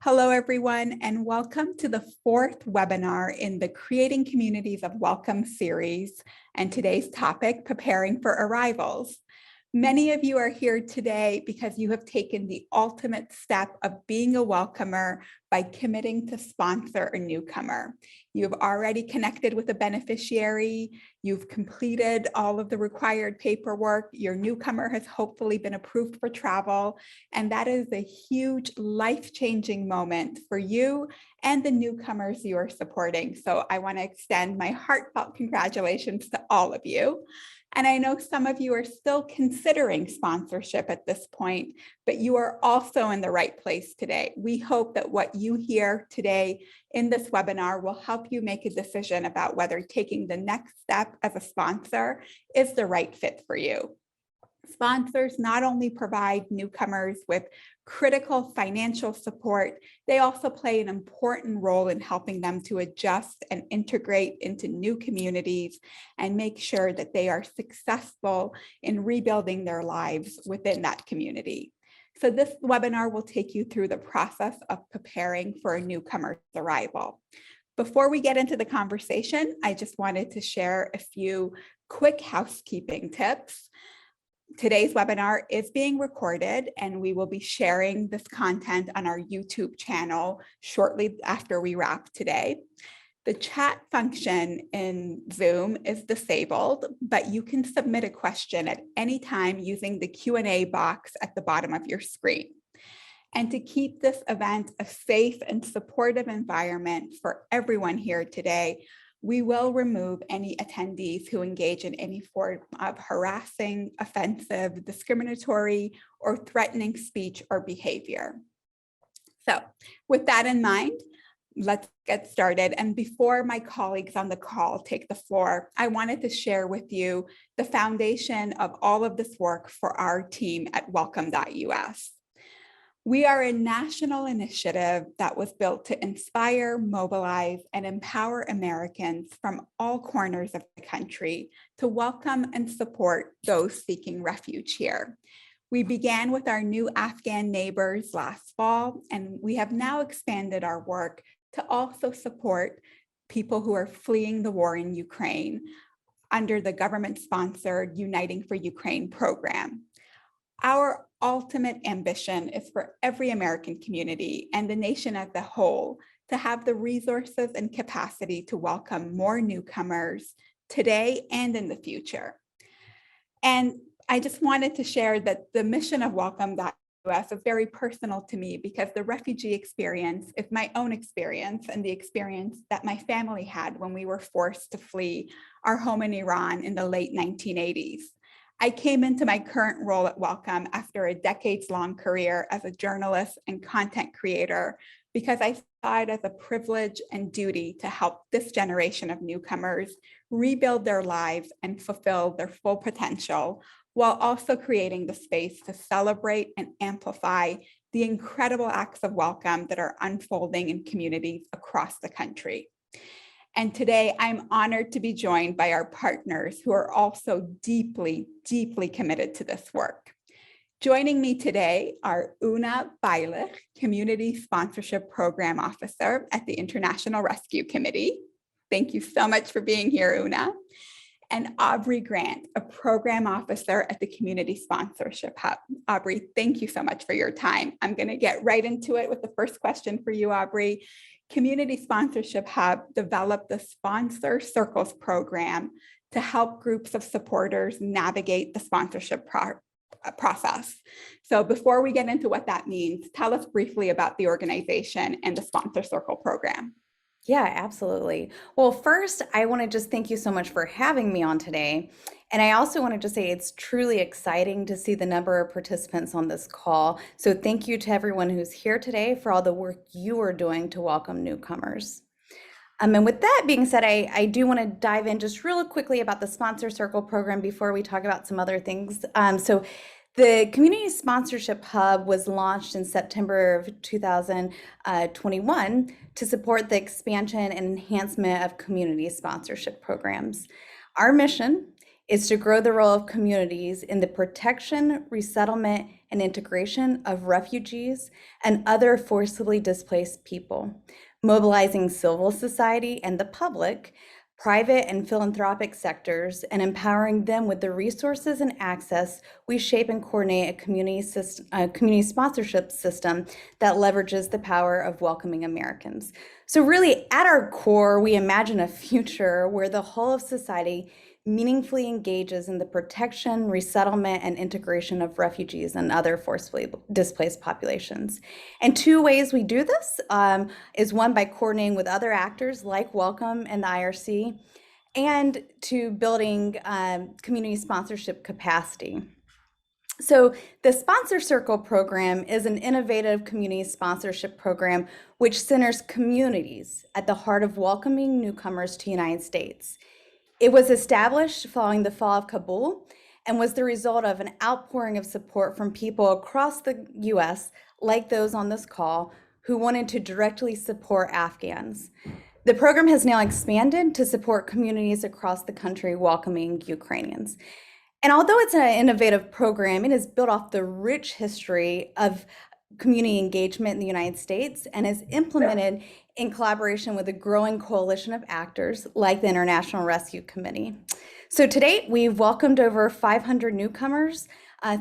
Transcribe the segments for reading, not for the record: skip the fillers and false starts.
Hello, everyone, and welcome to the fourth webinar in the Creating Communities of Welcome series, and today's topic, Preparing for Arrivals. Many of you are here today because you have taken the ultimate step of being a welcomer by committing to sponsor a newcomer. You've already connected with a beneficiary, you've completed all of the required paperwork, your newcomer has hopefully been approved for travel, and that is a huge life-changing moment for you and the newcomers you are supporting. So I want to extend my heartfelt congratulations to all of you. And I know some of you are still considering sponsorship at this point, but you are also in the right place today. We hope that what you hear today in this webinar will help you make a decision about whether taking the next step as a sponsor is the right fit for you. Sponsors not only provide newcomers with critical financial support, they also play an important role in helping them to adjust and integrate into new communities and make sure that they are successful in rebuilding their lives within that community. So this webinar will take you through the process of preparing for a newcomer's arrival. Before we get into the conversation, I just wanted to share a few quick housekeeping tips. Today's webinar is being recorded, and we will be sharing this content on our YouTube channel shortly after we wrap today. The chat function in Zoom is disabled, but you can submit a question at any time using the Q&A box at the bottom of your screen. And to keep this event a safe and supportive environment for everyone here today, we will remove any attendees who engage in any form of harassing, offensive, discriminatory, or threatening speech or behavior. So with that in mind, let's get started. And before my colleagues on the call take the floor, I wanted to share with you the foundation of all of this work for our team at welcome.us. We are a national initiative that was built to inspire, mobilize, and empower Americans from all corners of the country to welcome and support those seeking refuge here. We began with our new Afghan neighbors last fall, and we have now expanded our work to also support people who are fleeing the war in Ukraine under the government-sponsored Uniting for Ukraine program. Our ultimate ambition is for every American community and the nation as a whole to have the resources and capacity to welcome more newcomers today and in the future. And I just wanted to share that the mission of welcome.us is very personal to me because the refugee experience is my own experience and the experience that my family had when we were forced to flee our home in Iran in the late 1980s. I came into my current role at Welcome after a decades-long career as a journalist and content creator because I saw it as a privilege and duty to help this generation of newcomers rebuild their lives and fulfill their full potential, while also creating the space to celebrate and amplify the incredible acts of welcome that are unfolding in communities across the country. And today, I'm honored to be joined by our partners who are also deeply, deeply committed to this work. Joining me today are Una Bailich, Community Sponsorship Program Officer at the International Rescue Committee. Thank you so much for being here, Una. And Aubrey Grant, a Program Officer at the Community Sponsorship Hub. Aubrey, thank you so much for your time. I'm going to get right into it with the first question for you, Aubrey. Community Sponsorship Hub developed the Sponsor Circles program to help groups of supporters navigate the sponsorship process. So before we get into what that means, tell us briefly about the organization and the Sponsor Circle program. Yeah, absolutely. Well, first, I want to just thank you so much for having me on today. And I also wanted to say it's truly exciting to see the number of participants on this call. So thank you to everyone who's here today for all the work you are doing to welcome newcomers. And with that being said, I do want to dive in just really quickly about the Sponsor Circle program before we talk about some other things. So the Community Sponsorship Hub was launched in September of 2021 to support the expansion and enhancement of community sponsorship programs. Our mission is to grow the role of communities in the protection, resettlement, and integration of refugees and other forcibly displaced people, mobilizing civil society and the public, private and philanthropic sectors, and empowering them with the resources and access. We shape and coordinate a community sponsorship system that leverages the power of welcoming Americans. So really, at our core, we imagine a future where the whole of society meaningfully engages in the protection, resettlement, and integration of refugees and other forcibly displaced populations. And two ways we do this is one, by coordinating with other actors like Welcome and the IRC, and to building community sponsorship capacity. So the Sponsor Circle program is an innovative community sponsorship program which centers communities at the heart of welcoming newcomers to the United States. It was established following the fall of Kabul and was the result of an outpouring of support from people across the US, like those on this call, who wanted to directly support Afghans. The program has now expanded to support communities across the country welcoming Ukrainians. And although it's an innovative program, it is built off the rich history of community engagement in the United States and is implemented in collaboration with a growing coalition of actors like the International Rescue Committee. So to date, we've welcomed over 500 newcomers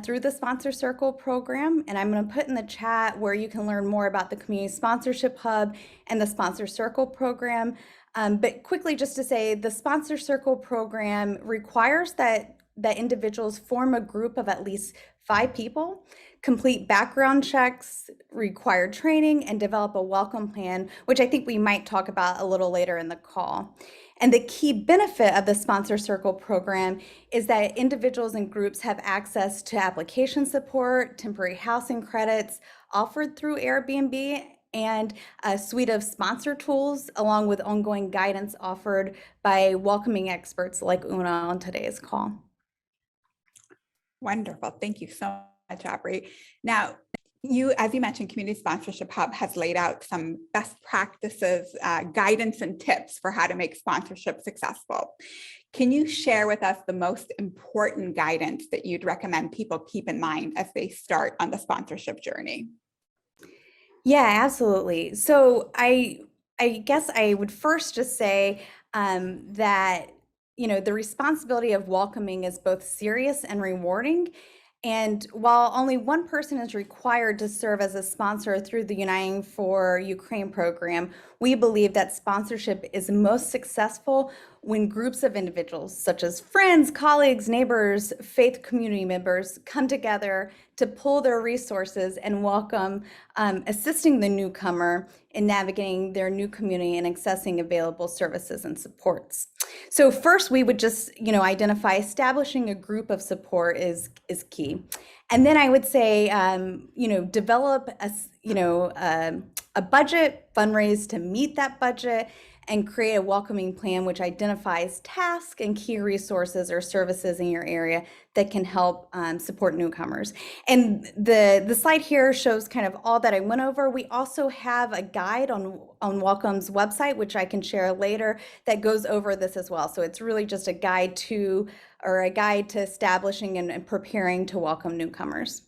through the Sponsor Circle program, and I'm going to put in the chat where you can learn more about the Community Sponsorship Hub and the Sponsor Circle program. But quickly, just to say, the Sponsor Circle program requires that individuals form a group of at least 5 people, complete background checks, require training, and develop a welcome plan, which I think we might talk about a little later in the call. And the key benefit of the Sponsor Circle program is that individuals and groups have access to application support, temporary housing credits offered through Airbnb, and a suite of sponsor tools, along with ongoing guidance offered by welcoming experts like Una on today's call. Wonderful. Thank you so much, Aubrey. Now, as you mentioned, Community Sponsorship Hub has laid out some best practices, guidance and tips for how to make sponsorship successful. Can you share with us the most important guidance that you'd recommend people keep in mind as they start on the sponsorship journey? Yeah, absolutely. So I guess I would first just say that the responsibility of welcoming is both serious and rewarding. And while only one person is required to serve as a sponsor through the Uniting for Ukraine program, we believe that sponsorship is most successful when groups of individuals, such as friends, colleagues, neighbors, faith community members, come together to pool their resources and welcome, assisting the newcomer in navigating their new community and accessing available services and supports. So first, we would just, identify establishing a group of support is key. And then I would say, develop a budget, fundraise to meet that budget, and create a welcoming plan which identifies tasks and key resources or services in your area that can help support newcomers. And the slide here shows kind of all that I went over. We also have a guide on Welcome's website, which I can share later, that goes over this as well. So it's really just a guide to establishing and preparing to welcome newcomers.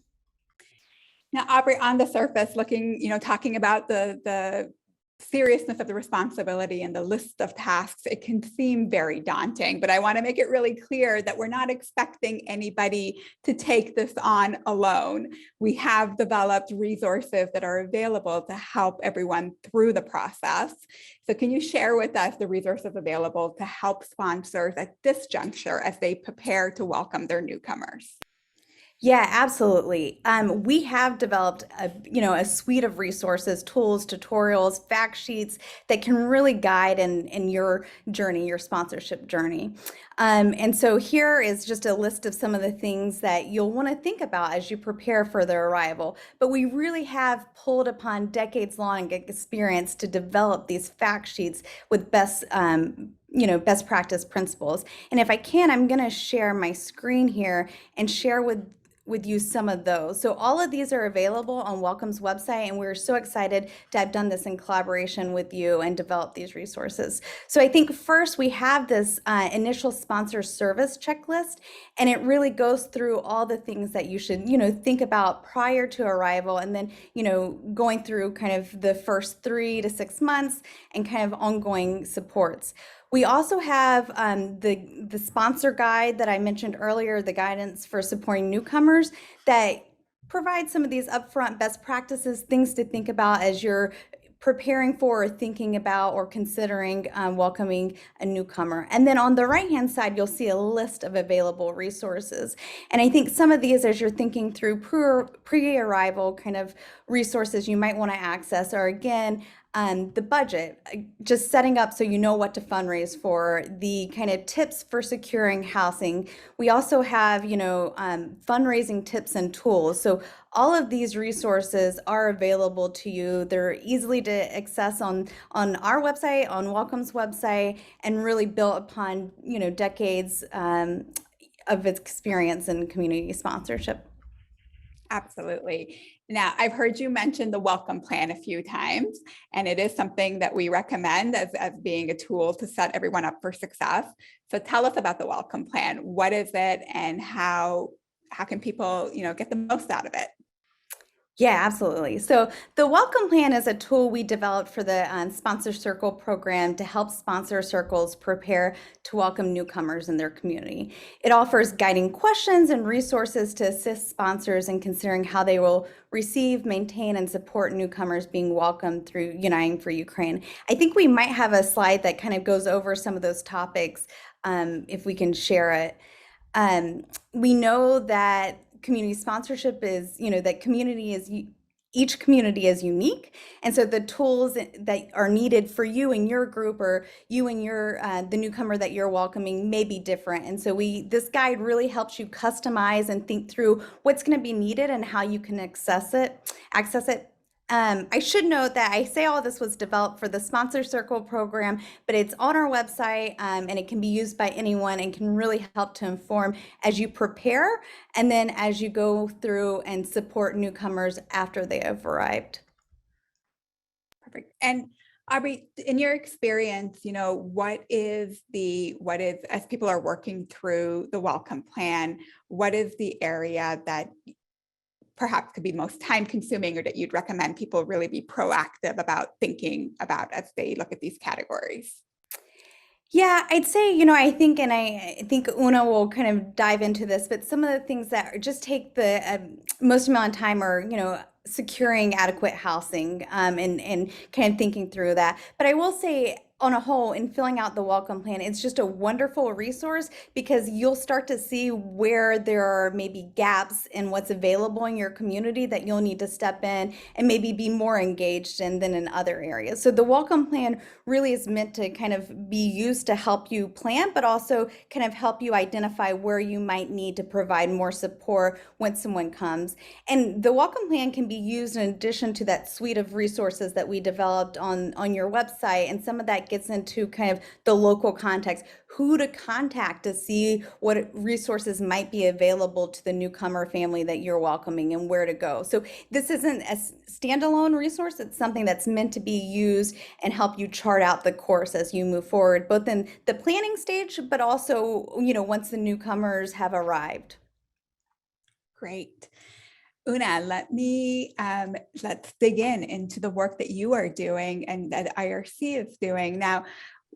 Now, Aubrey, on the surface, talking about the seriousness of the responsibility and the list of tasks, it can seem very daunting, but I want to make it really clear that we're not expecting anybody to take this on alone. We have developed resources that are available to help everyone through the process. So can you share with us the resources available to help sponsors at this juncture as they prepare to welcome their newcomers? Yeah, absolutely. We have developed a suite of resources, tools, tutorials, fact sheets that can really guide in your journey, your sponsorship journey. And so here is just a list of some of the things that you'll want to think about as you prepare for their arrival. But we really have pulled upon decades-long experience to develop these fact sheets with best practice principles. And if I can, I'm going to share my screen here and share with with you some of those. So all of these are available on Welcome's website, and we're so excited to have done this in collaboration with you and develop these resources. So I think first we have this initial sponsor service checklist, and it really goes through all the things that you should, think about prior to arrival, and then, going through kind of the first 3 to 6 months and kind of ongoing supports. We also have the sponsor guide that I mentioned earlier, the guidance for supporting newcomers, that provides some of these upfront best practices, things to think about as you're preparing for or thinking about or considering welcoming a newcomer. And then on the right-hand side, you'll see a list of available resources. And I think some of these, as you're thinking through pre-arrival kind of resources you might want to access, are again, the budget, just setting up so you know what to fundraise for, the kind of tips for securing housing. We also have, fundraising tips and tools. So all of these resources are available to you. They're easily to access on our website, on Welcome's website, and really built upon, decades of experience in community sponsorship. Absolutely. Now, I've heard you mention the welcome plan a few times, and it is something that we recommend as being a tool to set everyone up for success. So tell us about the welcome plan. What is it, and how can people, get the most out of it? Yeah, absolutely. So the Welcome Plan is a tool we developed for the Sponsor Circle program to help sponsor circles prepare to welcome newcomers in their community. It offers guiding questions and resources to assist sponsors in considering how they will receive, maintain, and support newcomers being welcomed through Uniting for Ukraine. I think we might have a slide that kind of goes over some of those topics if we can share it. We know that community sponsorship is, that each community is unique. And so the tools that are needed for you and your group, or you and the newcomer that you're welcoming, may be different. And so this guide really helps you customize and think through what's going to be needed and how you can access it. I should note that I say all this was developed for the Sponsor Circle program, but it's on our website, and it can be used by anyone and can really help to inform as you prepare and then as you go through and support newcomers after they have arrived. Perfect. And Aubrey, in your experience, what is, as people are working through the welcome plan, what is the area that perhaps could be most time consuming, or that you'd recommend people really be proactive about thinking about as they look at these categories? Yeah, I'd say, I think, and I think Una will kind of dive into this, but some of the things that just take the most amount of time are, securing adequate housing, and kind of thinking through that. But I will say, on a whole, in filling out the welcome plan, it's just a wonderful resource, because you'll start to see where there are maybe gaps in what's available in your community that you'll need to step in and maybe be more engaged in than in other areas. So the welcome plan really is meant to kind of be used to help you plan, but also kind of help you identify where you might need to provide more support when someone comes. And the welcome plan can be used in addition to that suite of resources that we developed on your website, and some of that gets into kind of the local context, who to contact to see what resources might be available to the newcomer family that you're welcoming, and where to go. So this isn't a standalone resource. It's something that's meant to be used and help you chart out the course as you move forward, both in the planning stage, but also, once the newcomers have arrived. Great. Una, let's dig into the work that you are doing and that IRC is doing. Now,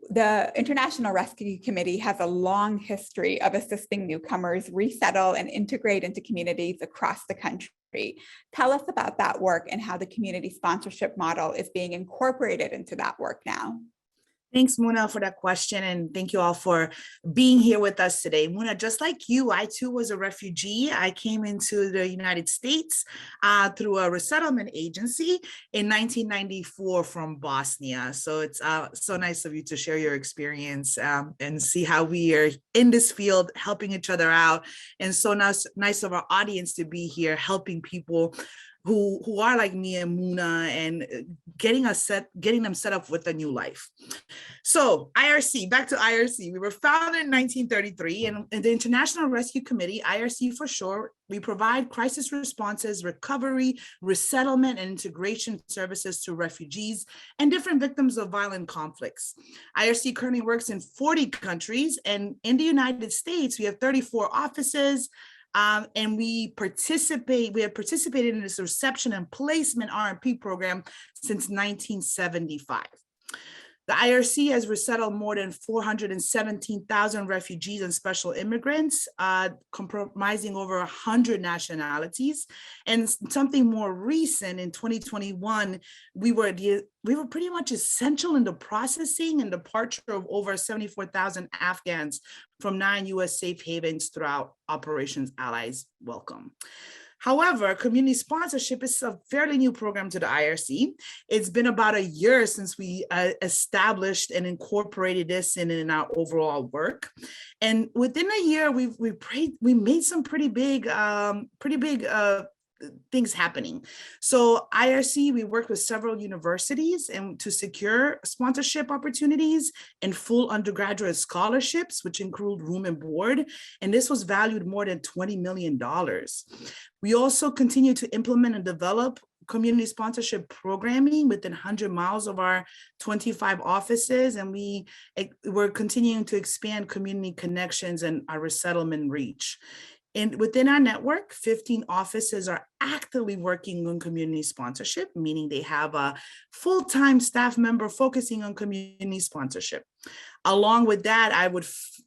the International Rescue Committee has a long history of assisting newcomers resettle and integrate into communities across the country. Tell us about that work and how the community sponsorship model is being incorporated into that work now. Thanks, Monna, for that question. And thank you all for being here with us today. Monna, just like you, I too was a refugee. I came into the United States through a resettlement agency in 1994 from Bosnia. So it's so nice of you to share your experience and see how we are in this field helping each other out. And so nice of our audience to be here helping people who are like me and Monna, and getting them set up with a new life. So IRC, back to IRC. We were founded in 1933, and in the International Rescue Committee, IRC for short, we provide crisis responses, recovery, resettlement, and integration services to refugees and different victims of violent conflicts. IRC currently works in 40 countries, and in the United States, we have 34 offices. And we have participated in this reception and placement RMP program since 1975. The IRC has resettled more than 417,000 refugees and special immigrants, comprising over 100 nationalities. And something more recent, in 2021, we were pretty much essential in the processing and departure of over 74,000 Afghans from 9 U.S. safe havens throughout Operations Allies Welcome. However, community sponsorship is a fairly new program to the IRC. It's been about a year since we established and incorporated this in our overall work. And within a year, we made some pretty big things happening. So IRC, we worked with several universities and to secure sponsorship opportunities and full undergraduate scholarships, which include room and board. And this was valued more than $20 million. We also continue to implement and develop community sponsorship programming within 100 miles of our 25 offices. And we're continuing to expand community connections and our resettlement reach. And within our network, 15 offices are actively working on community sponsorship, meaning they have a full-time staff member focusing on community sponsorship. Along with that,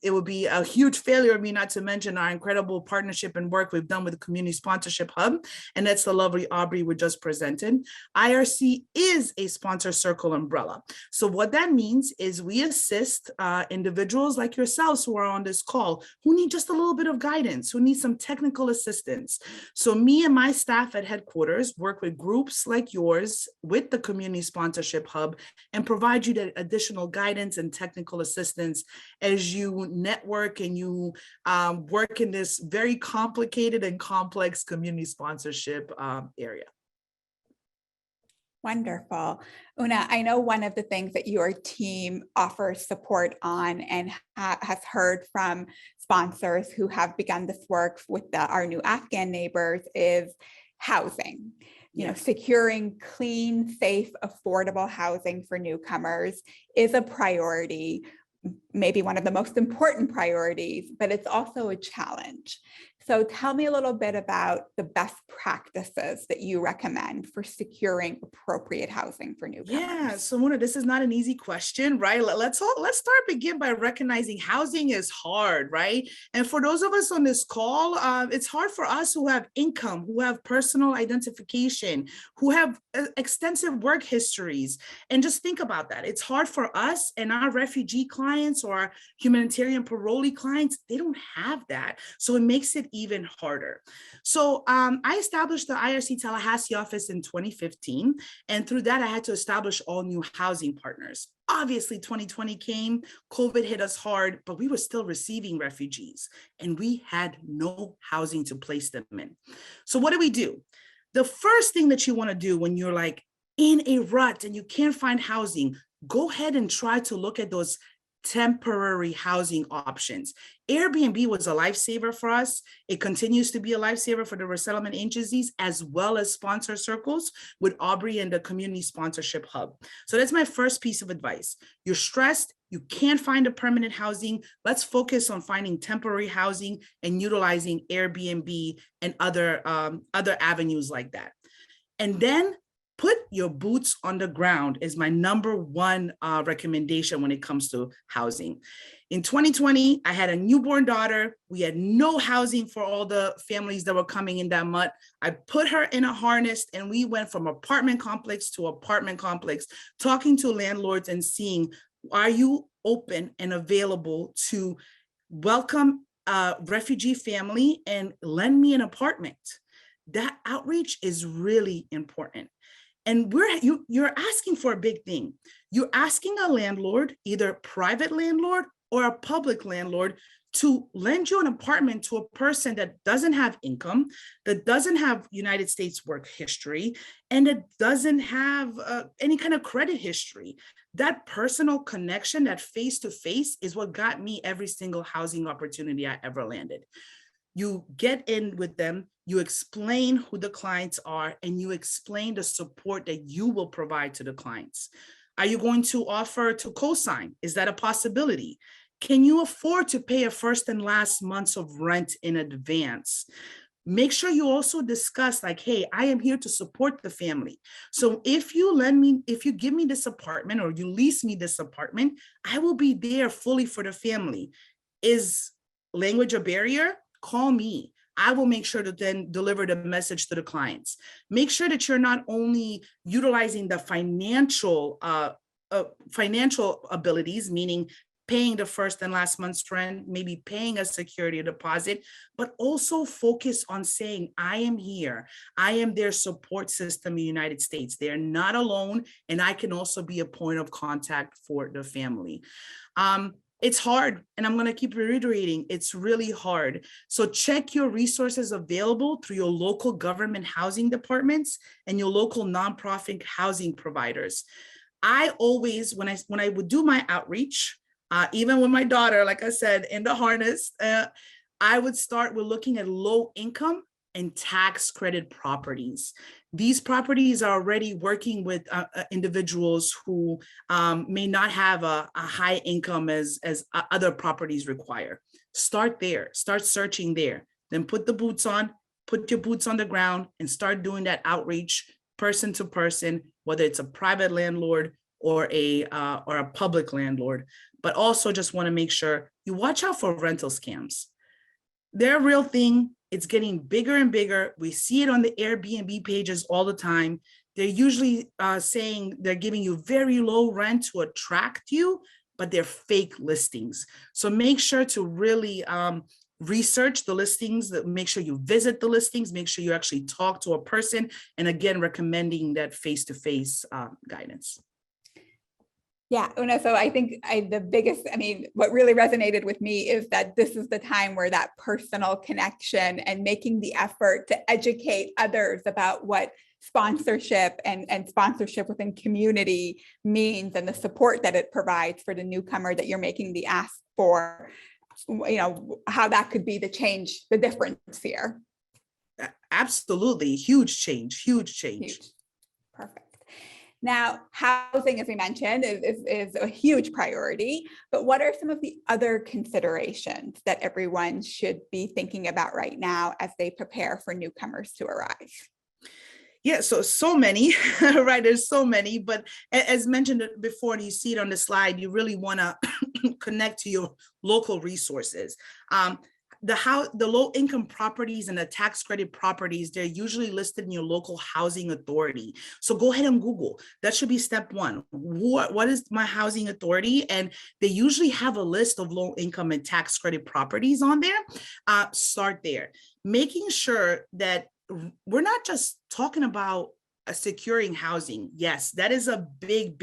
it would be a huge failure of me not to mention our incredible partnership and work we've done with the Community Sponsorship Hub, and that's the lovely Aubrey we just presented. IRC is a sponsor circle umbrella. So what that means is we assist individuals like yourselves who are on this call, who need just a little bit of guidance, who need some technical assistance. So me and my staff at headquarters work with groups like yours with the Community Sponsorship Hub and provide you that additional guidance and technical assistance as you network and you work in this very complicated and complex community sponsorship area. Wonderful. Una, I know one of the things that your team offers support on and has heard from sponsors who have begun this work with our new Afghan neighbors is housing. You know, securing clean, safe, affordable housing for newcomers is a priority, maybe one of the most important priorities, but it's also a challenge. So tell me a little bit about the best practices that you recommend for securing appropriate housing for newcomers. Yeah, so Monna, this is not an easy question, right? Let's begin by recognizing housing is hard, right? And for those of us on this call, it's hard for us who have income, who have personal identification, who have extensive work histories. And just think about that. It's hard for us and our refugee clients or our humanitarian parolee clients, they don't have that. So it makes it even harder. So I established the IRC Tallahassee office in 2015. And through that, I had to establish all new housing partners. Obviously, 2020 came, COVID hit us hard, but we were still receiving refugees and we had no housing to place them in. So what do? The first thing that you want to do when you're like in a rut and you can't find housing, go ahead and try to look at those temporary housing options. Airbnb was a lifesaver for us. It continues to be a lifesaver for the resettlement agencies, as well as sponsor circles with Aubrey and the Community Sponsorship Hub. So that's my first piece of advice. You're stressed, you can't find a permanent housing. Let's focus on finding temporary housing and utilizing Airbnb and other avenues like that. And then put your boots on the ground is my number one recommendation when it comes to housing. In 2020, I had a newborn daughter. We had no housing for all the families that were coming in that month. I put her in a harness and we went from apartment complex to apartment complex, talking to landlords and seeing, are you open and available to welcome a refugee family and lend me an apartment? That outreach is really important. And you're asking for a big thing. You're asking a landlord, either a private landlord or a public landlord, to lend you an apartment to a person that doesn't have income, that doesn't have United States work history, and that doesn't have any kind of credit history. That personal connection, that face-to-face is what got me every single housing opportunity I ever landed. You get in with them, you explain who the clients are, and you explain the support that you will provide to the clients. Are you going to offer to co-sign? Is that a possibility? Can you afford to pay a first and last months of rent in advance? Make sure you also discuss like, hey, I am here to support the family. So if you give me this apartment or you lease me this apartment, I will be there fully for the family. Is language a barrier? Call me. I will make sure to then deliver the message to the clients. Make sure that you're not only utilizing the financial abilities, meaning paying the first and last month's rent, maybe paying a security deposit, but also focus on saying, I am here. I am their support system in the United States. They're not alone, and I can also be a point of contact for the family. It's hard, and I'm going to keep reiterating, it's really hard. So check your resources available through your local government housing departments and your local nonprofit housing providers. I always, when I would do my outreach, even with my daughter, like I said, in the harness, I would start with looking at low income and tax credit properties. These properties are already working with individuals who may not have a high income as other properties require. Start there, start searching there, then put your boots on the ground and start doing that outreach person to person, whether it's a private landlord or a public landlord. But also just want to make sure you watch out for rental scams. They're a real thing. It's getting bigger and bigger. We see it on the Airbnb pages all the time. They're usually saying they're giving you very low rent to attract you, but they're fake listings. So make sure to really research the listings, make sure you visit the listings, make sure you actually talk to a person, and again, recommending that face-to-face guidance. Yeah, Una, so I think what really resonated with me is that this is the time where that personal connection and making the effort to educate others about what sponsorship and sponsorship within community means and the support that it provides for the newcomer that you're making the ask for, how that could be the difference here. Absolutely. Huge change. Perfect. Now, housing, as we mentioned, is a huge priority, but what are some of the other considerations that everyone should be thinking about right now as they prepare for newcomers to arrive? Yeah, so many, right? There's so many, but as mentioned before, and you see it on the slide, you really want to connect to your local resources. The low income properties and the tax credit properties, they're usually listed in your local housing authority. So go ahead and Google. That should be step one. What is my housing authority? And they usually have a list of low income and tax credit properties on there. Start there. Making sure that we're not just talking about securing housing. Yes, that is a big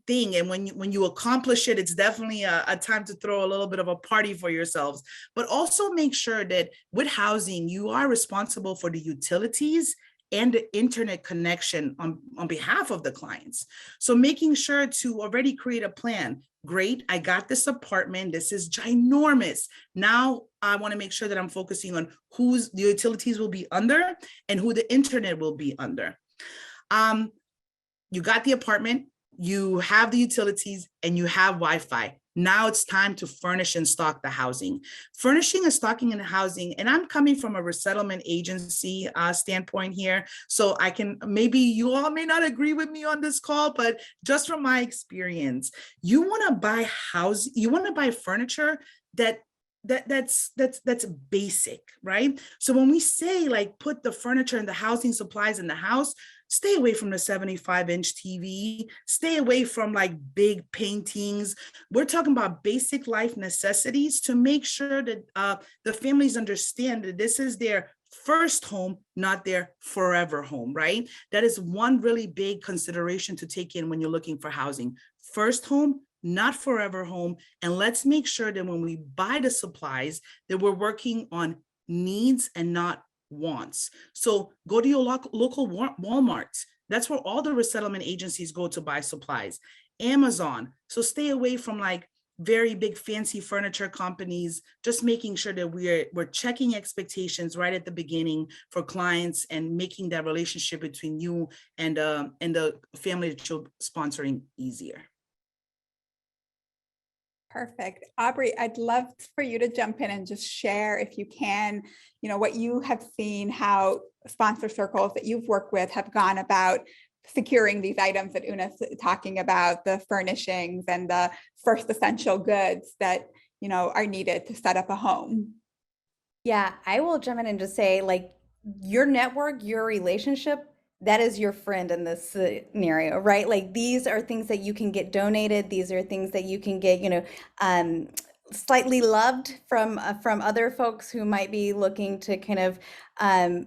thing. And when you accomplish it, it's definitely a time to throw a little bit of a party for yourselves. But also make sure that with housing, you are responsible for the utilities and the internet connection on behalf of the clients. So making sure to already create a plan. Great, I got this apartment. This is ginormous. Now I want to make sure that I'm focusing on whose the utilities will be under and who the internet will be under. You got the apartment, you have the utilities, and you have Wi-Fi. Now it's time to furnish and stock the housing. Furnishing and stocking in the housing, and I'm coming from a resettlement agency standpoint here, so maybe you all may not agree with me on this call, but just from my experience, you want to buy furniture that's basic, right? So when we say like put the furniture and the housing supplies in the house, stay away from the 75-inch TV, stay away from like big paintings. We're talking about basic life necessities to make sure that the families understand that this is their first home, not their forever home, right? That is one really big consideration to take in when you're looking for housing. First home, not forever home. And let's make sure that when we buy the supplies, that we're working on needs and not wants. So go to your local Walmarts. That's where all the resettlement agencies go to buy supplies. Amazon. So stay away from like very big fancy furniture companies, just making sure that we're checking expectations right at the beginning for clients and making that relationship between you and the family that you're sponsoring easier. Perfect. Aubrey, I'd love for you to jump in and just share, if you can, what you have seen, how sponsor circles that you've worked with have gone about securing these items that Una's talking about, the furnishings and the first essential goods that, are needed to set up a home. Yeah, I will jump in and just say, like, your network, your relationship, that is your friend in this scenario, right? Like, these are things that you can get donated. These are things that you can get, slightly loved from other folks who might be looking to kind of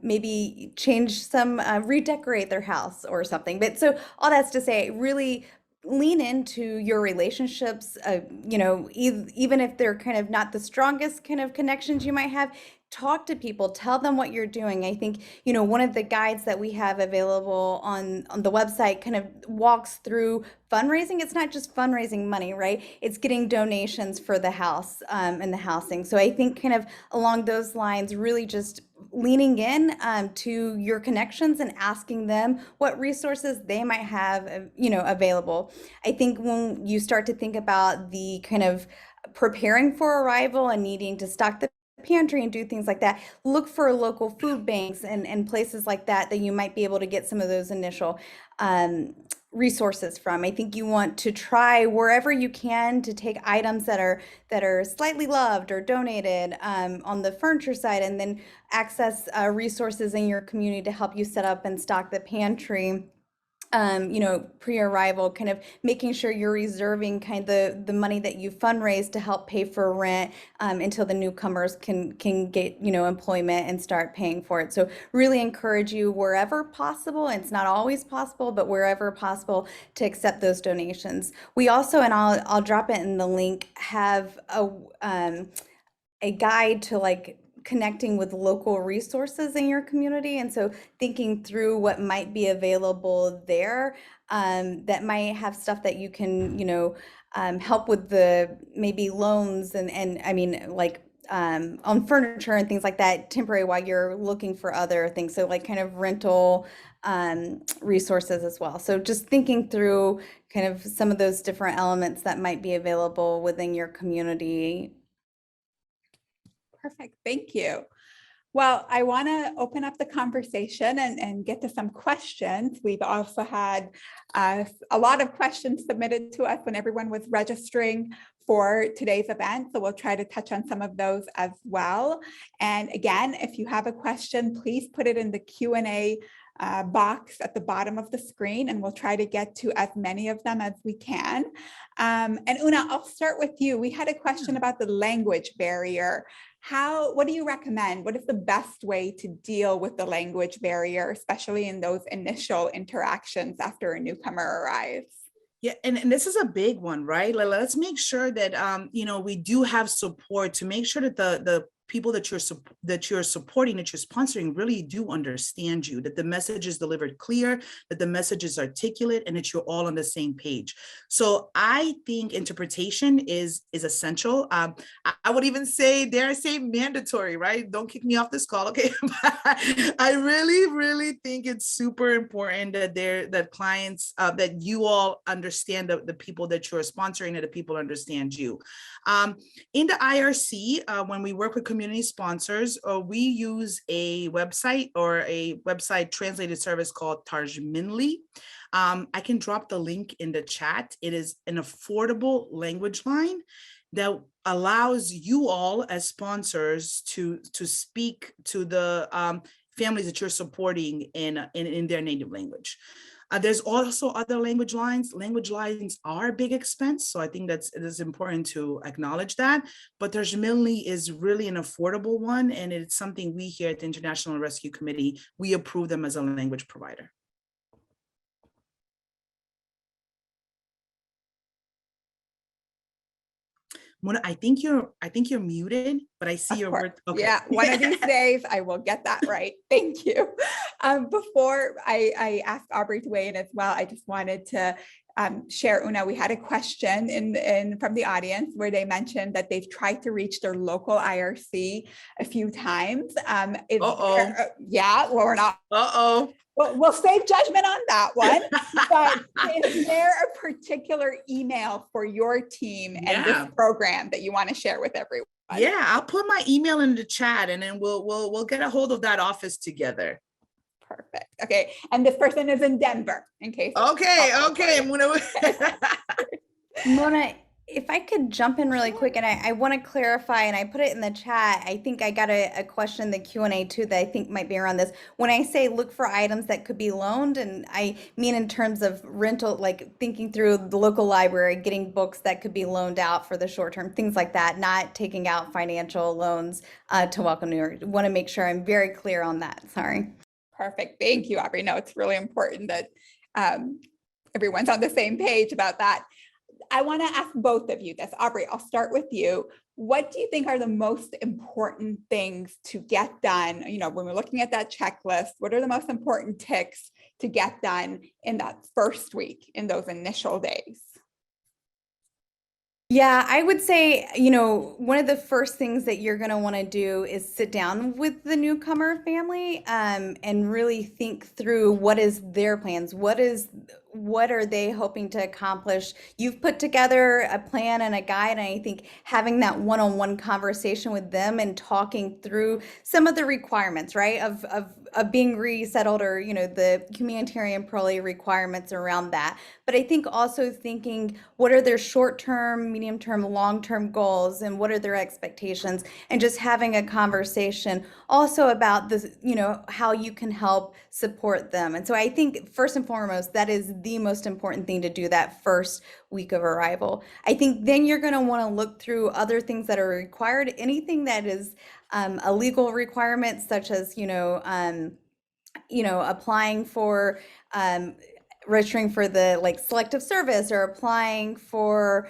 maybe change some, redecorate their house or something. But so all that's to say, really lean into your relationships, even if they're kind of not the strongest kind of connections you might have. Talk to people, tell them what you're doing. I think, one of the guides that we have available on the website kind of walks through fundraising. It's not just fundraising money, right? It's getting donations for the house, and the housing. So I think kind of along those lines, really just leaning in to your connections and asking them what resources they might have, available. I think when you start to think about the kind of preparing for arrival and needing to stock the pantry and do things like that, look for local food banks and places like that you might be able to get some of those initial resources from. I think you want to try wherever you can to take items that are slightly loved or donated on the furniture side, and then access resources in your community to help you set up and stock the pantry. Pre-arrival, kind of making sure you're reserving kind of the money that you fundraise to help pay for rent until the newcomers can get, employment and start paying for it. So really encourage you wherever possible, and it's not always possible, but wherever possible, to accept those donations. We also, and I'll drop it in the link, have a guide to like connecting with local resources in your community. And so thinking through what might be available there, that might have stuff that you can, help with the maybe loans and I mean, like on furniture and things like that, temporary, while you're looking for other things. So like kind of rental resources as well. So just thinking through kind of some of those different elements that might be available within your community. Perfect. Thank you. Well, I want to open up the conversation and get to some questions. We've also had a lot of questions submitted to us when everyone was registering for today's event. So we'll try to touch on some of those as well. And again, if you have a question, please put it in the Q&A box at the bottom of the screen, and we'll try to get to as many of them as we can. And Una, I'll start with you. We had a question about the language barrier. What do you recommend? What is the best way to deal with the language barrier, especially in those initial interactions after a newcomer arrives? Yeah, and this is a big one, right? Let's make sure that we do have support to make sure that the people that you're supporting, that you're sponsoring, really do understand you, that the message is delivered clear, that the message is articulate, and that you're all on the same page. So I think interpretation is essential. I would even say, dare I say, mandatory, right? Don't kick me off this call, okay? I really think it's super important that clients, that you all understand the people that you're sponsoring, and the people understand you. In the IRC, when we work with community sponsors, we use a website or a website translated service called Tarjminli. I can drop the link in the chat. It is an affordable language line that allows you all as sponsors to speak to the families that you're supporting in their native language. There's also other language lines. Language lines are a big expense, so I think it is important to acknowledge that. But Tarjminli is really an affordable one, and it's something we here at the International Rescue Committee, we approve them as a language provider. Mona, I think you're muted, but I see Of your course. word. Okay. Yeah, one of these days I will get that right. Thank you. Before I ask Aubrey to weigh in as well, I just wanted to share, Una, we had a question from the audience where they mentioned that they've tried to reach their local IRC a few times. Uh-oh. Yeah, well, we're not. Uh-oh. We'll save judgment on that one. But is there a particular email for your team and this Yeah. program that you want to share with everyone? Yeah, I'll put my email in the chat and then we'll get a hold of that office together. Perfect. Okay. And this person is in Denver, in case. Okay, okay. Mona, if I could jump in really quick, and I want to clarify, and I put it in the chat. I think I got a question in the Q&A too that I think might be around this. When I say look for items that could be loaned, and I mean in terms of rental, like thinking through the local library, getting books that could be loaned out for the short term, things like that, not taking out financial loans to Welcome New York. Want to make sure I'm very clear on that. Sorry. Perfect. Thank you, Aubrey. No, it's really important that everyone's on the same page about that. I want to ask both of you this. Aubrey, I'll start with you. What do you think are the most important things to get done? You know, when we're looking at that checklist, what are the most important ticks to get done in that first week, in those initial days? Yeah, I would say, you know, one of the first things that you're going to want to do is sit down with the newcomer family and really think through what is their plans, what are they hoping to accomplish. You've put together a plan and a guide, and I think having that one-on-one conversation with them and talking through some of the requirements, right, of being resettled, or, you know, the humanitarian parole requirements around that. But I think also thinking, what are their short-term, medium-term, long-term goals, and what are their expectations, and just having a conversation also about this, you know, how you can help support them. And so I think first and foremost, that is the most important thing to do that first week of arrival. I think then you're going to want to look through other things that are required, anything that is a legal requirement, such as, applying for registering for the like selective service, or applying for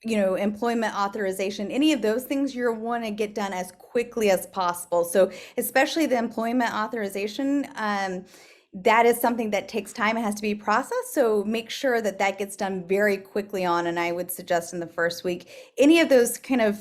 employment authorization. Any of those things you want to get done as quickly as possible. So especially the employment authorization, that is something that takes time. It has to be processed. So make sure that that gets done very quickly on. And I would suggest in the first week, any of those kind of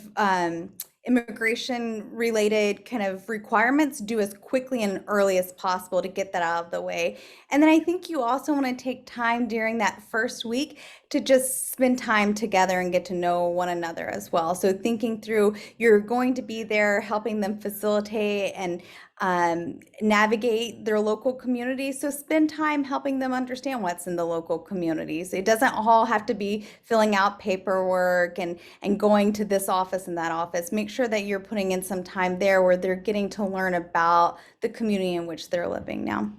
immigration related kind of requirements, do as quickly and early as possible to get that out of the way. And then I think you also want to take time during that first week to just spend time together and get to know one another as well. So thinking through, you're going to be there helping them facilitate and navigate their local community. So spend time helping them understand what's in the local communities. It doesn't all have to be filling out paperwork and going to this office and that office. Make sure that you're putting in some time there where they're getting to learn about the community in which they're living now.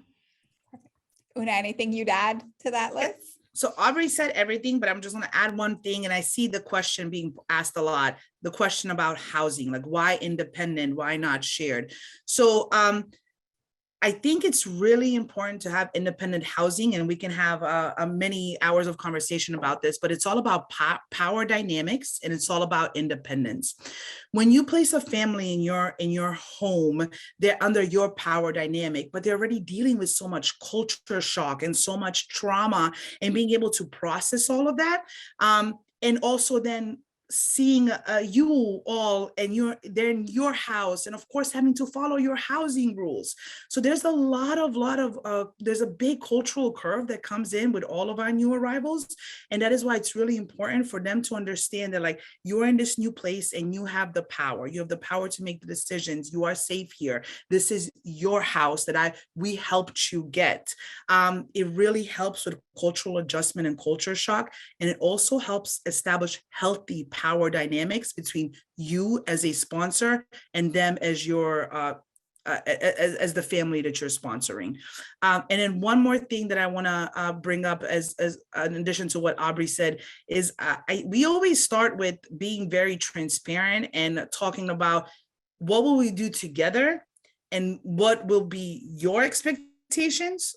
Una, anything you'd add to that list? So Aubrey said everything, but I'm just going to add one thing. And I see the question being asked a lot, the question about housing, like why independent, why not shared? So I think it's really important to have independent housing, and we can have many hours of conversation about this, but it's all about power dynamics, and it's all about independence. When you place a family in your home, they're under your power dynamic, but they're already dealing with so much culture shock and so much trauma, and being able to process all of that. And also then seeing you all and they're in your house, and of course having to follow your housing rules. So there's there's a big cultural curve that comes in with all of our new arrivals, and that is why it's really important for them to understand that, like, you're in this new place and you have the power. You have the power to make the decisions. You are safe here. This is your house that we helped you get. It really helps with cultural adjustment and culture shock, and it also helps establish healthy power dynamics between you as a sponsor and them as your as the family that you're sponsoring. And then one more thing that I want to bring up as in addition to what Aubrey said is we always start with being very transparent and talking about what will we do together and what will be your expectations,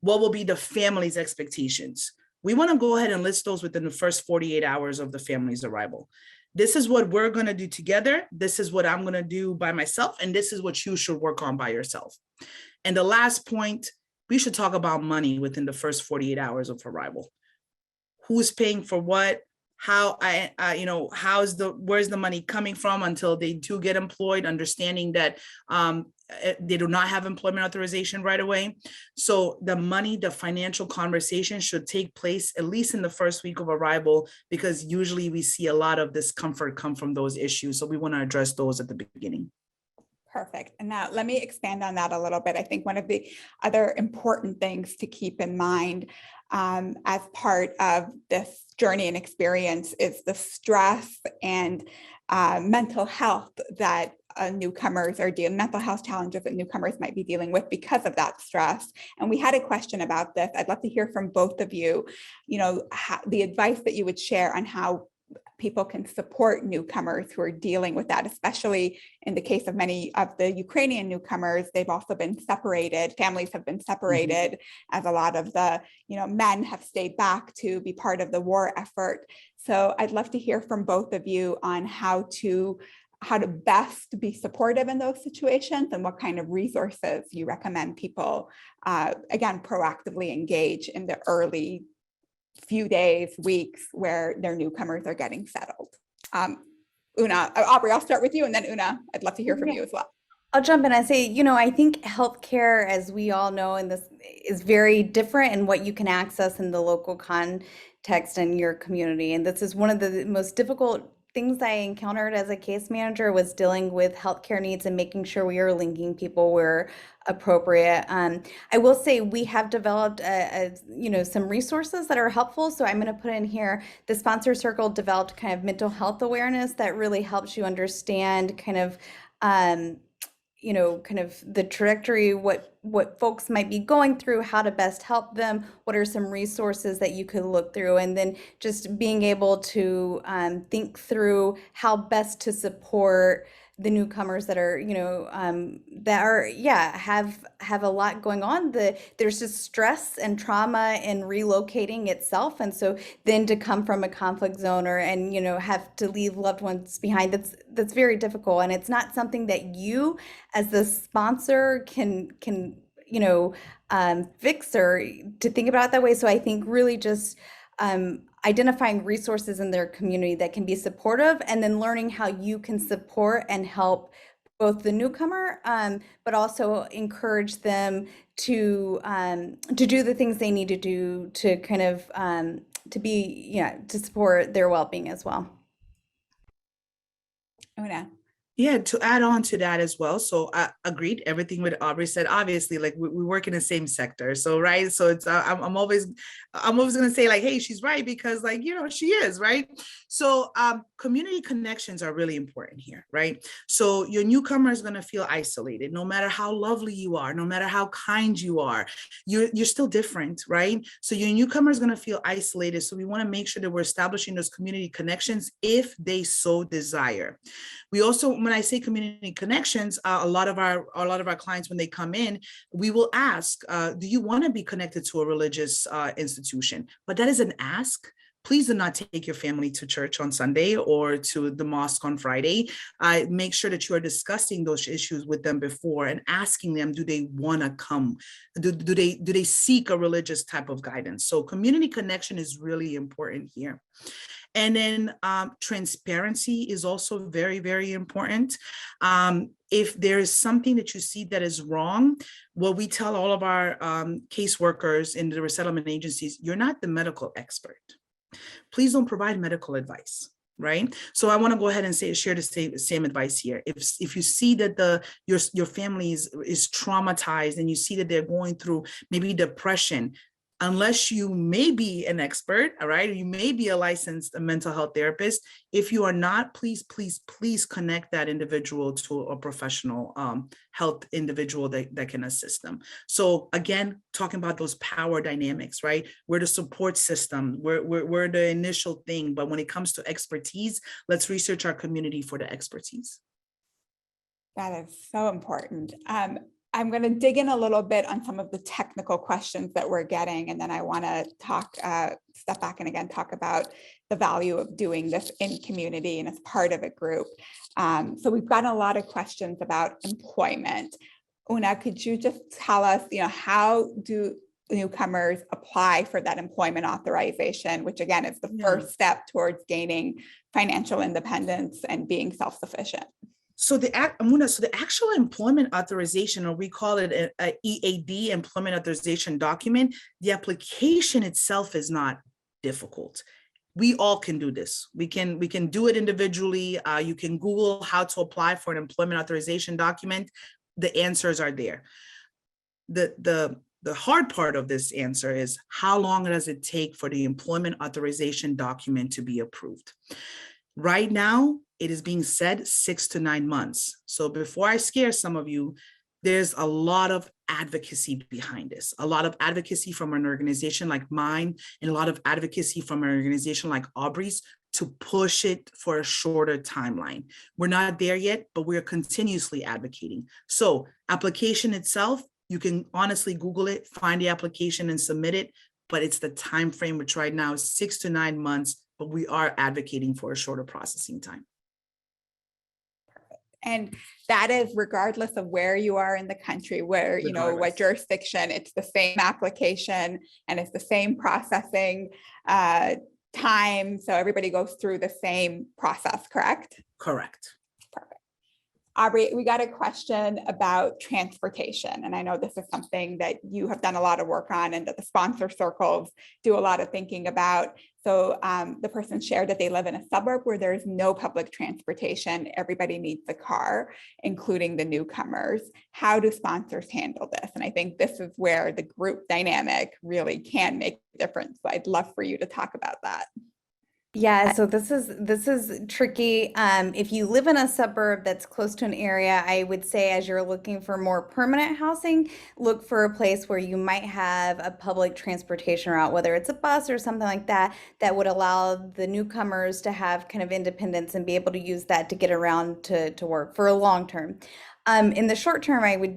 what will be the family's expectations. we want to go ahead and list those within the first 48 hours of the family's arrival. This is what we're going to do together. This is what I'm going to do by myself. And this is what you should work on by yourself. And the last point, we should talk about money within the first 48 hours of arrival. Who's paying for what? How where's the money coming from until they do get employed, understanding that they do not have employment authorization right away. So the money, the financial conversation should take place at least in the first week of arrival, because usually we see a lot of discomfort come from those issues. So we want to address those at the beginning. Perfect. And now let me expand on that a little bit. I think one of the other important things to keep in mind as part of this journey and experience is the stress and mental health that newcomers are dealing, mental health challenges that newcomers might be dealing with because of that stress. And we had a question about this. I'd love to hear from both of you, the advice that you would share on how people can support newcomers who are dealing with that, especially in the case of many of the Ukrainian newcomers. They've also been separated, families have been separated, as a lot of the men have stayed back to be part of the war effort. So I'd love to hear from both of you on how to best be supportive in those situations and what kind of resources you recommend people, again, proactively engage in the early few days, weeks where their newcomers are getting settled. Una, Aubrey, I'll start with you, and then Una, I'd love to hear from you as well. I'll jump in and say, I think healthcare, as we all know, and this is very different in what you can access in the local context in your community. And this is one of the most difficult things I encountered as a case manager, was dealing with healthcare needs and making sure we are linking people where appropriate. I will say we have developed some resources that are helpful. So I'm going to put in here, the sponsor circle developed kind of mental health awareness that really helps you understand kind of the trajectory, what folks might be going through, how to best help them, what are some resources that you could look through, and then just being able to think through how best to support the newcomers that are, have a lot going on. There's just stress and trauma in relocating itself, and so then to come from a conflict zone and have to leave loved ones behind, that's very difficult, and it's not something that you as the sponsor can fix or to think about it that way. So I think really just identifying resources in their community that can be supportive, and then learning how you can support and help both the newcomer, but also encourage them to do the things they need to do to kind of to support their well-being as well. Una. Yeah, to add on to that as well. So I agreed everything what Aubrey said. Obviously, like we work in the same sector, so right. So it's I'm always gonna say like, hey, she's right, because like she is right. So community connections are really important here, right? So your newcomer is gonna feel isolated, no matter how lovely you are, no matter how kind you are, you're still different, right? So your newcomer is gonna feel isolated. So we want to make sure that we're establishing those community connections if they so desire. We also, when I say community connections, a lot of our clients, when they come in, we will ask, do you want to be connected to a religious institution? But that is an ask. Please do not take your family to church on Sunday or to the mosque on Friday. Make sure that you are discussing those issues with them before and asking them, do they want to come? Do they seek a religious type of guidance? So community connection is really important here. And then transparency is also very, very important. If there is something that you see that is wrong, what we tell all of our caseworkers in the resettlement agencies, you're not the medical expert. Please don't provide medical advice, right? So I want to go ahead and share the same advice here. If you see that your family is traumatized and you see that they're going through maybe depression, unless you may be an expert, all right, you may be a licensed mental health therapist. If you are not, please connect that individual to a professional health individual that can assist them. So again, talking about those power dynamics, right? We're the support system, we're the initial thing, but when it comes to expertise, let's research our community for the expertise. That is so important. I'm going to dig in a little bit on some of the technical questions that we're getting, and then I want to step back and again talk about the value of doing this in community and as part of a group. So we've gotten a lot of questions about employment. Una, could you just tell us, how do newcomers apply for that employment authorization, which again is the first step towards gaining financial independence and being self-sufficient? So the actual employment authorization, or we call it a EAD, employment authorization document, the application itself is not difficult. We all can do this. We can do it individually. You can Google how to apply for an employment authorization document. The answers are there. The hard part of this answer is how long does it take for the employment authorization document to be approved? Right now, it is being said 6 to 9 months. So before I scare some of you, there's a lot of advocacy behind this, a lot of advocacy from an organization like mine, and a lot of advocacy from an organization like Aubrey's to push it for a shorter timeline. We're not there yet, but we're continuously advocating. So application itself, you can honestly Google it, find the application and submit it, but it's the time frame, which right now is 6 to 9 months, but we are advocating for a shorter processing time. And that is regardless of where you are in the country, where, what jurisdiction, it's the same application and it's the same processing time. So everybody goes through the same process, correct? Correct. Perfect. Aubrey, we got a question about transportation. And I know this is something that you have done a lot of work on and that the sponsor circles do a lot of thinking about. So the person shared that they live in a suburb where there's no public transportation. Everybody needs a car, including the newcomers. How do sponsors handle this? And I think this is where the group dynamic really can make a difference. So I'd love for you to talk about that. Yeah, so this is tricky. If you live in a suburb that's close to an area, I would say as you're looking for more permanent housing, look for a place where you might have a public transportation route, whether it's a bus or something like that, that would allow the newcomers to have kind of independence and be able to use that to get around to work for a long term. In the short term, I would,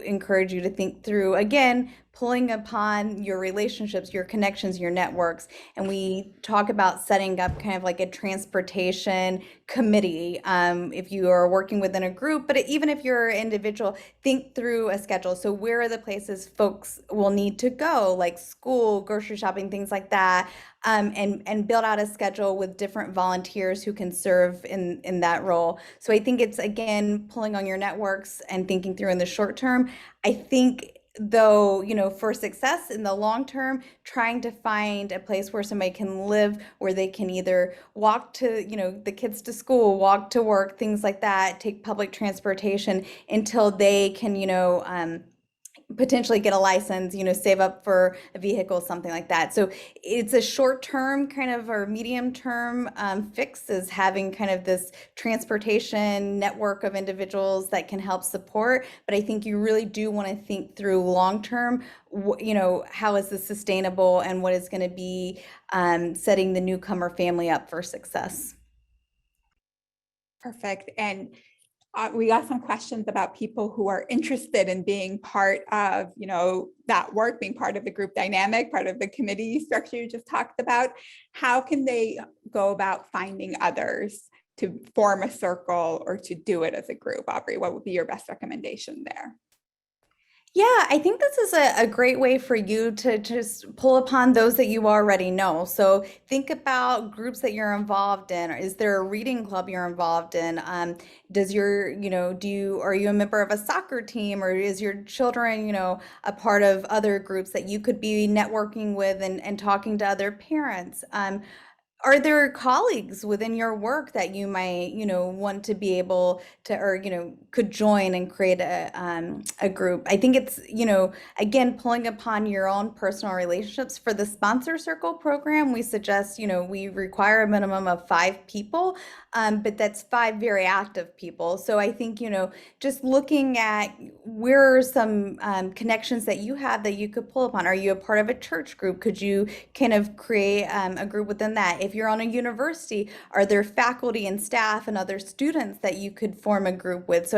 encourage you to think through, again, pulling upon your relationships, your connections, your networks. And we talk about setting up kind of like a transportation committee if you are working within a group, but even if you're an individual, think through a schedule. So where are the places folks will need to go, like school, grocery shopping, things like that, and build out a schedule with different volunteers who can serve in that role. So I think it's, again, pulling on your networks and thinking through in the short term. I think though, for success in the long term, trying to find a place where somebody can live, where they can either walk to, the kids to school, walk to work, things like that, take public transportation until they can, potentially get a license, save up for a vehicle, something like that. So it's a short-term kind of or medium-term fix is having kind of this transportation network of individuals that can help support. But I think you really do want to think through long-term, how is this sustainable and what is going to be setting the newcomer family up for success. Perfect. And we got some questions about people who are interested in being part of, that work, being part of the group dynamic, part of the committee structure you just talked about. How can they go about finding others to form a circle or to do it as a group? Aubrey, what would be your best recommendation there? Yeah, I think this is a great way for you to just pull upon those that you already know. So think about groups that you're involved in. Is there a reading club you're involved in? Does your, are you a member of a soccer team, or is your children, a part of other groups that you could be networking with and talking to other parents? Are there colleagues within your work that you might, want to be able to, or, could join and create a group? I think it's, again, pulling upon your own personal relationships. For the sponsor circle program, we suggest, we require a minimum of 5 people, but that's 5 very active people. So I think, just looking at where are some connections that you have that you could pull upon. Are you a part of a church group? Could you kind of create a group within that? If you're on a university, are there faculty and staff and other students that you could form a group with? So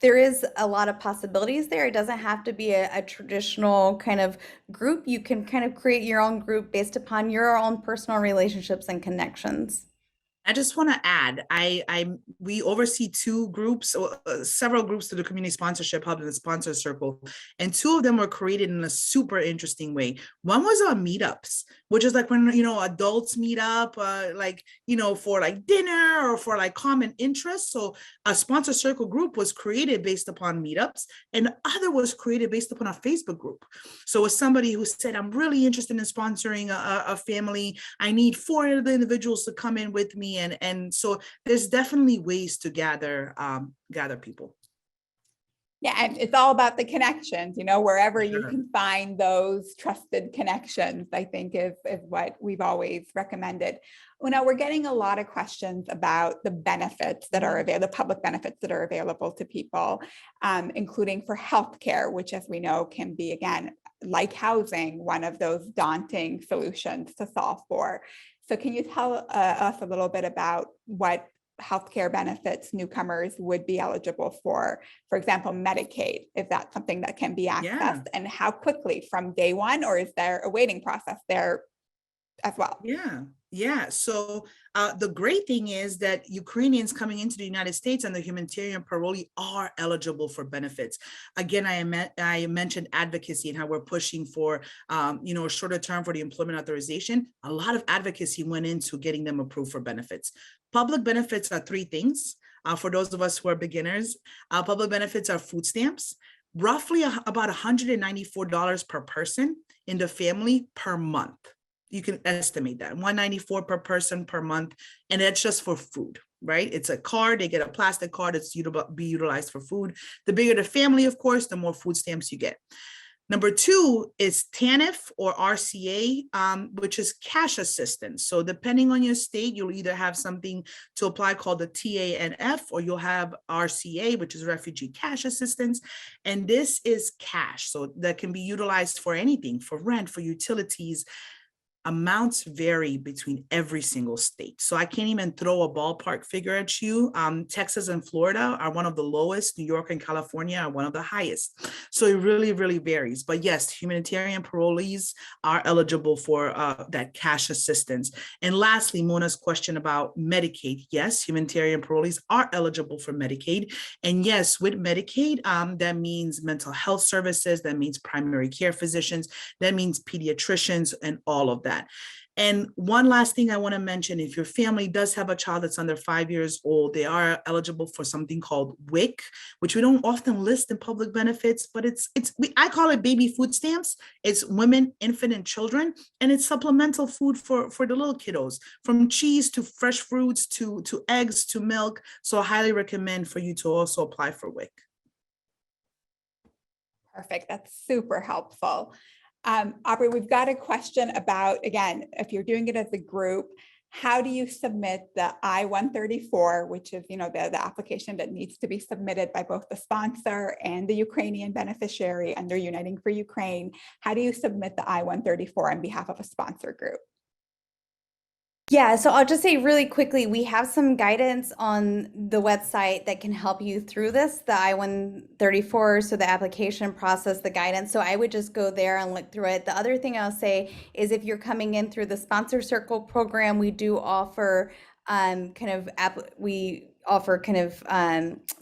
there is a lot of possibilities there. It doesn't have to be a traditional kind of group. You can kind of create your own group based upon your own personal relationships and connections. I just want to add, we oversee two groups, several groups to the Community Sponsorship Hub and the Sponsor Circle, and two of them were created in a super interesting way. One was on meetups, which is like when adults meet up, for like dinner or for like common interests. So a Sponsor Circle group was created based upon meetups, and the other was created based upon a Facebook group. So as somebody who said, I'm really interested in sponsoring a family, I need 4 of the individuals to come in with me. And so there's definitely ways to gather people. Yeah, and it's all about the connections, wherever you Sure. can find those trusted connections, I think is what we've always recommended. Now, we're getting a lot of questions about the benefits that are available, the public benefits that are available to people, including for healthcare, which, as we know, can be, again, like housing, one of those daunting solutions to solve for. So can you tell us a little bit about what healthcare benefits newcomers would be eligible for example, Medicaid? Is that something that can be accessed, and how quickly, from day one, or is there a waiting process there as well? Yeah. So the great thing is that Ukrainians coming into the United States and the humanitarian parolee are eligible for benefits. Again, I mentioned advocacy and how we're pushing for, a shorter term for the employment authorization. A lot of advocacy went into getting them approved for benefits. Public benefits are 3 things. For those of us who are beginners, public benefits are food stamps, roughly about $194 per person in the family per month. You can estimate that $194 per person per month, and that's just for food, right? It's a card. They get a plastic card that's be utilized for food. The bigger the family, of course, the more food stamps you get. Number 2 is TANF or RCA, which is cash assistance. So depending on your state, you'll either have something to apply called the TANF, or you'll have RCA, which is refugee cash assistance. And this is cash. So that can be utilized for anything, for rent, for utilities. Amounts vary between every single state. So I can't even throw a ballpark figure at you. Texas and Florida are one of the lowest. New York and California are one of the highest. So it really, really varies. But yes, humanitarian parolees are eligible for that cash assistance. And lastly, Mona's question about Medicaid. Yes, humanitarian parolees are eligible for Medicaid. And yes, with Medicaid, that means mental health services, that means primary care physicians, that means pediatricians, and all of that. And one last thing I want to mention, if your family does have a child that's under 5 years old, they are eligible for something called WIC, which we don't often list in public benefits, but I call it baby food stamps. It's women, infant, and children, and it's supplemental food for the little kiddos, from cheese to fresh fruits to eggs to milk. So I highly recommend for you to also apply for WIC. Perfect. That's super helpful. Aubrey, we've got a question about, again, if you're doing it as a group, how do you submit the I-134, which is, the application that needs to be submitted by both the sponsor and the Ukrainian beneficiary under Uniting for Ukraine? How do you submit the I-134 on behalf of a sponsor group? Yeah, so I'll just say really quickly, we have some guidance on the website that can help you through this, the I-134, so the application process, the guidance. So I would just go there and look through it. The other thing I'll say is if you're coming in through the Sponsor Circle program, we do offer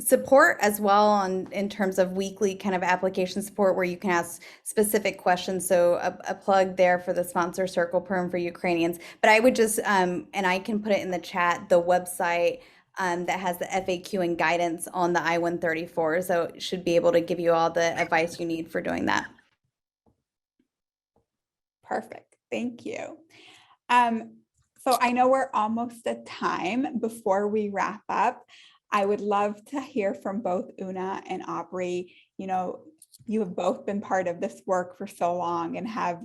support as well in terms of weekly kind of application support where you can ask specific questions. So a plug there for the Sponsor Circle program for Ukrainians. But I would just, and I can put it in the chat, the website that has the FAQ and guidance on the I-134. So it should be able to give you all the advice you need for doing that. Perfect. Thank you. So I know we're almost at time. Before we wrap up, I would love to hear from both Una and Aubrey. You have both been part of this work for so long and have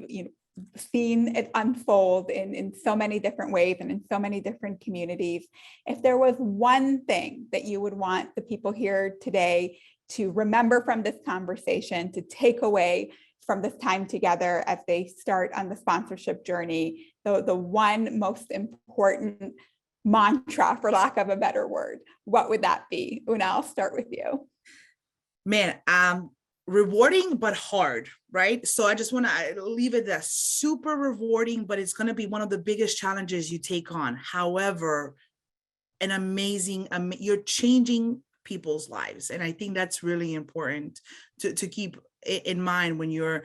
seen it unfold in so many different ways and in so many different communities. If there was one thing that you would want the people here today to remember from this conversation, to take away from this time together as they start on the sponsorship journey, the one most important mantra, for lack of a better word, what would that be? Una, I'll start with you. Man, rewarding but hard, right? So I just want to leave it as super rewarding, but it's going to be one of the biggest challenges you take on. However, an amazing, you're changing people's lives. And I think that's really important to keep in mind when you're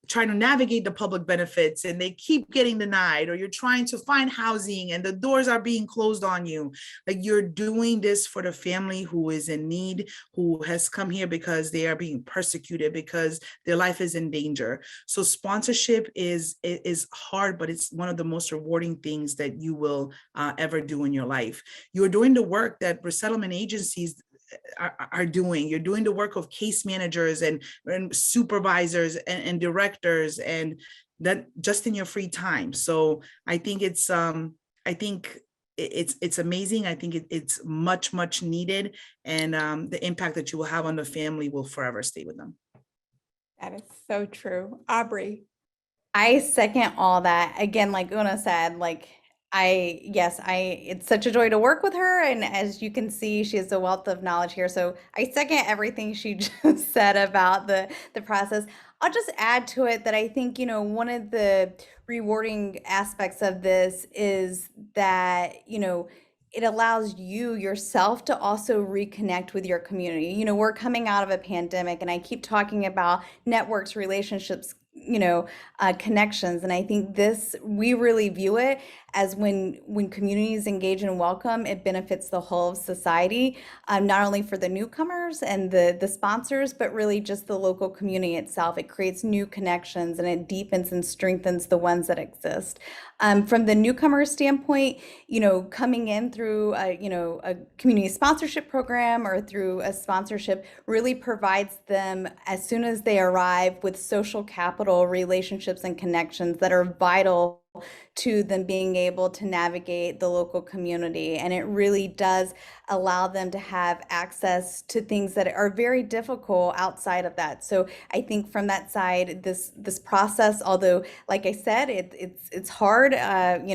trying to navigate the public benefits and they keep getting denied, or you're trying to find housing and the doors are being closed on you. Like, you're doing this for the family who is in need, who has come here because they are being persecuted, because their life is in danger. So sponsorship is hard, but it's one of the most rewarding things that you will ever do in your life. You're doing the work that resettlement agencies are doing. You're doing the work of case managers and supervisors and directors, and that just in your free time. So I think it's amazing. I think it's much needed, and the impact that you will have on the family will forever stay with them. That is so true. Aubrey. I second all that. Again, like Una said, it's such a joy to work with her. And as you can see, she has a wealth of knowledge here. So I second everything she just said about the process. I'll just add to it that I think, one of the rewarding aspects of this is that, it allows you yourself to also reconnect with your community. We're coming out of a pandemic, and I keep talking about networks, relationships, connections. And I think we really view it as when communities engage in welcome, it benefits the whole of society, not only for the newcomers and the sponsors, but really just the local community itself. It creates new connections and it deepens and strengthens the ones that exist. From the newcomer standpoint, coming in through a community sponsorship program or through a sponsorship really provides them, as soon as they arrive, with social capital, relationships, and connections that are vital to them being able to navigate the local community. And it really does allow them to have access to things that are very difficult outside of that. So I think from that side, this process, although, like I said, it's hard, and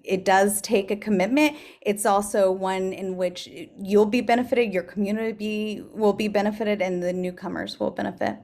it does take a commitment. It's also one in which you'll be benefited, your community will be benefited, and the newcomers will benefit.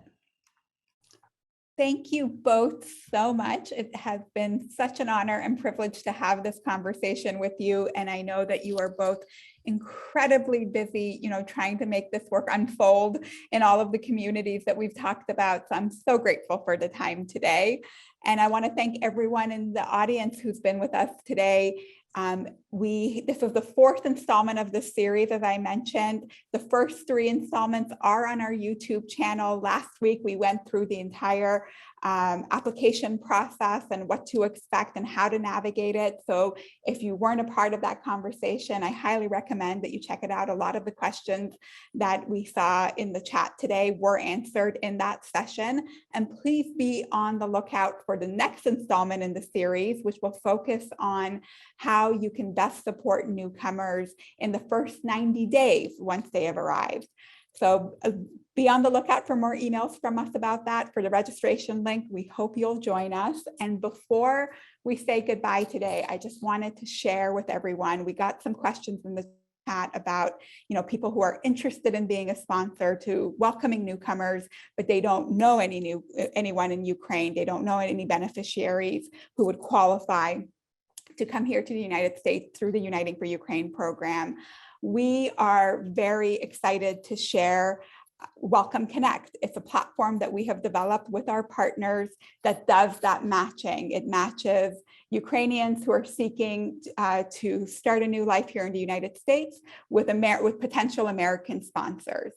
Thank you both so much. It has been such an honor and privilege to have this conversation with you. And I know that you are both incredibly busy, trying to make this work unfold in all of the communities that we've talked about. So I'm so grateful for the time today. And I want to thank everyone in the audience who's been with us today. This was the fourth installment of this series, as I mentioned. The first three installments are on our YouTube channel. Last week, we went through the entire application process and what to expect and how to navigate it. So if you weren't a part of that conversation, I highly recommend that you check it out. A lot of the questions that we saw in the chat today were answered in that session. And please be on the lookout for the next installment in the series, which will focus on how you can best support newcomers in the first 90 days once they have arrived. So be on the lookout for more emails from us about that. For the registration link, we hope you'll join us. And before we say goodbye today, I just wanted to share with everyone, we got some questions in the chat about, people who are interested in being a sponsor to welcoming newcomers, but they don't know anyone in Ukraine. They don't know any beneficiaries who would qualify to come here to the United States through the Uniting for Ukraine program. We are very excited to share Welcome Connect. It's a platform that we have developed with our partners that does that matching. It matches Ukrainians who are seeking to start a new life here in the United States with potential American sponsors.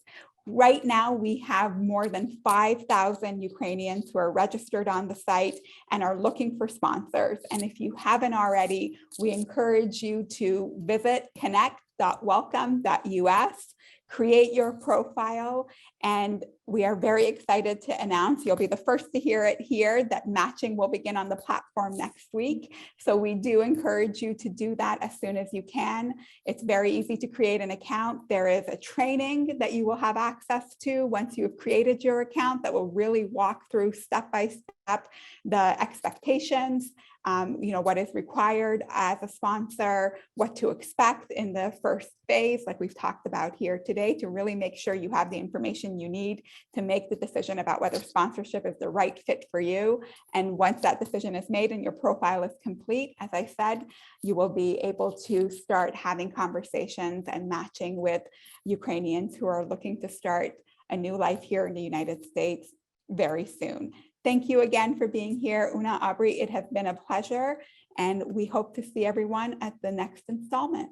Right now, we have more than 5,000 Ukrainians who are registered on the site and are looking for sponsors. And if you haven't already, we encourage you to visit connect.welcome.us, create your profile, and We are very excited to announce, you'll be the first to hear it here, that matching will begin on the platform next week. So we do encourage you to do that as soon as you can. It's very easy to create an account. There is a training that you will have access to once you've created your account that will really walk through step by step the expectations, what is required as a sponsor, what to expect in the first phase, like we've talked about here today, to really make sure you have the information you need to make the decision about whether sponsorship is the right fit for you. And once that decision is made and your profile is complete, as I said, you will be able to start having conversations and matching with Ukrainians who are looking to start a new life here in the United States very soon. Thank you again for being here, Una, Aubrey. It has been a pleasure, and we hope to see everyone at the next installment.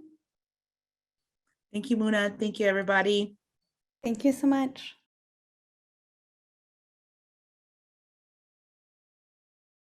Thank you, Monna. Thank you, everybody. Thank you so much.